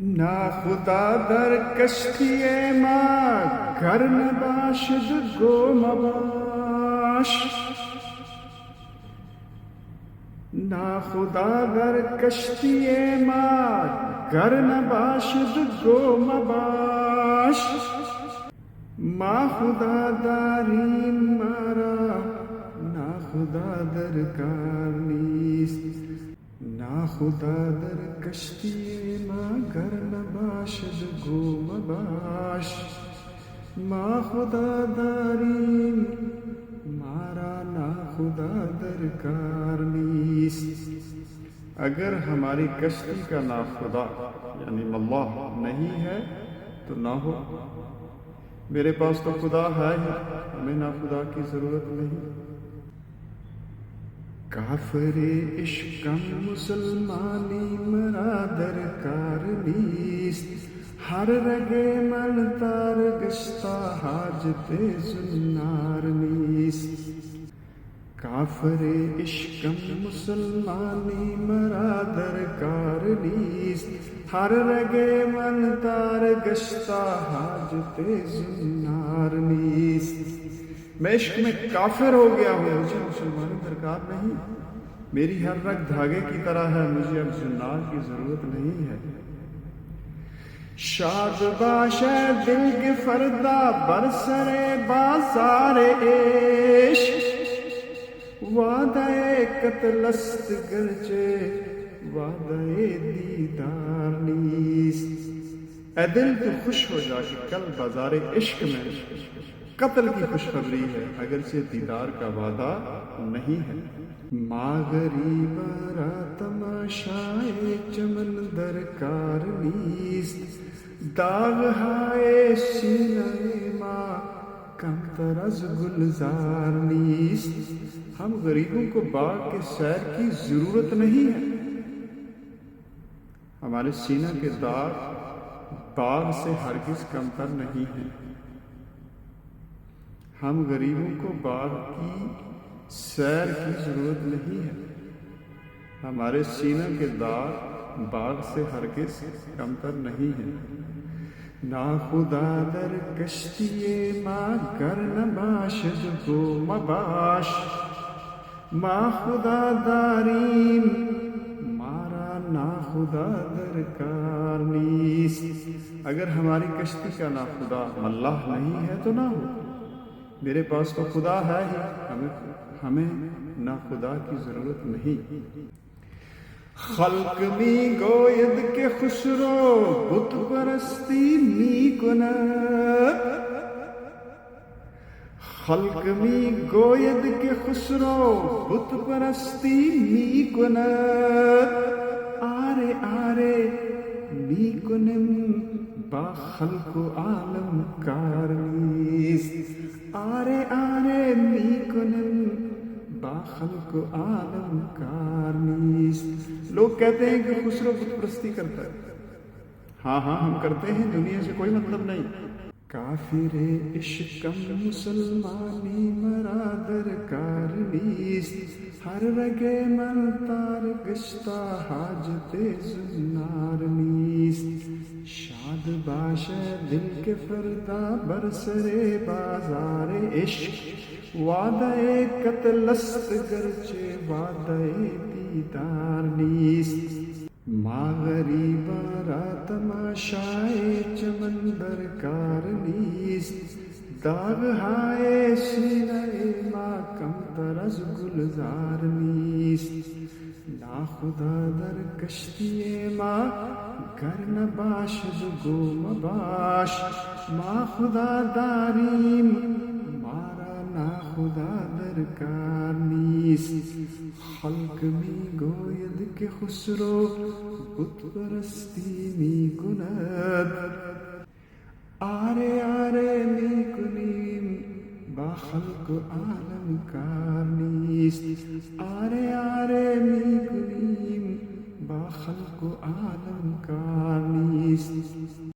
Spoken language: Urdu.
ناخدا در کشتی ما گر نباشد گو مباش. ناخدا در کشتی ما گر نباشد گو مباش. ما خدا داریم مارا ناخدا در کار نیست. ناخدا در کشتی ما گر نباشد گو مباش. ما خدا داریم مارا ناخدا در کار نیست. اگر ہماری کشتی کا ناخدا یعنی اللہ نہیں ہے تو نہ ہو. میرے پاس تو خدا ہے ہی، ہمیں ناخدا کی ضرورت نہیں. کافر عشقم مسلمانی مرا درکار نیست. ہر رگے من تار گشتا حاجت زنار نیست. کافر عشقم مسلمانی مرا درکار نیست. ہر رگے من تار گشتا حاجت زنار نیست. میں عشق میں کافر ہو گیا ہوں، مجھے مسلمانی درکار نہیں. میری ہر رگ دھاگے کی طرح ہے، مجھے اب زنار کی ضرورت نہیں ہے. شاد باش دل کے فردا برسر بازار عشق. وعدہ قتل است گرچہ وعدہ دیدار نیست. اے دل تو خوش ہو جا کہ کل بازار عشق میں قتل کی خوشخبری ہے، اگرچہ دیدار کا وعدہ نہیں ہے. ماں غریب را تماشائے چمن درکار نیست. داغ ہائے سینہ ماں کم تر از گلزار نیست. ہم غریبوں کو باغ کے سیر کی ضرورت نہیں ہے. ہمارے سینہ کے داغ باغ سے ہرگز کم تر نہیں ہیں. ہم غریبوں کو باغ کی سیر کی ضرورت نہیں ہے. ہمارے سینہ کے داغ باغ سے ہرگز کم تر نہیں ہیں. ناخدا در کشتی ما گر نباشد گو مباش. ما خدا داریم مارا ناخدا درکار نیست. اگر ہماری کشتی کا ناخدا اللہ نہیں ہے تو نہ ہو. میرے پاس تو خدا ہے ہی، ہمیں ناخدا کی ضرورت نہیں. خلق می گوید کہ خسرو بت پرستی می کند. خلق می گوید کہ خسرو بت پرستی می کند. آرے آرے می کنم با خلق و عالم کار نیست. آرے آرے می کنم با خلق و عالم کار نیست. لوگ کہتے ہیں کہ خسرو بت پرستی کرتا ہے. ہاں ہاں ہم کرتے ہیں، دنیا سے کوئی مطلب نہیں. کافر عشقم مسلمانی مرا درکار نیست. ہر رگے من تار گشتا حاجت زنار نیست. شاد باش دل کے فردا برسر بازار عشق. وعدہ قتل است گرچہ وعدہ دیدار نیست. ماں غریب را تماشائے چمن درکار نیست. داغ ہائے سینہ ماں کم تر از گلزار نیست. ناخدا در کشتی ماں گر نباشد گو مباش. ما خدا داریم مارا ناخدا درکار نیست. خلق می گوید کہ خسرو بت پرستی می کند. آرے آرے می کنیم با خلق و عالم کار نیست. آرے آرے می کنیم با خلق و عالم کار نیست.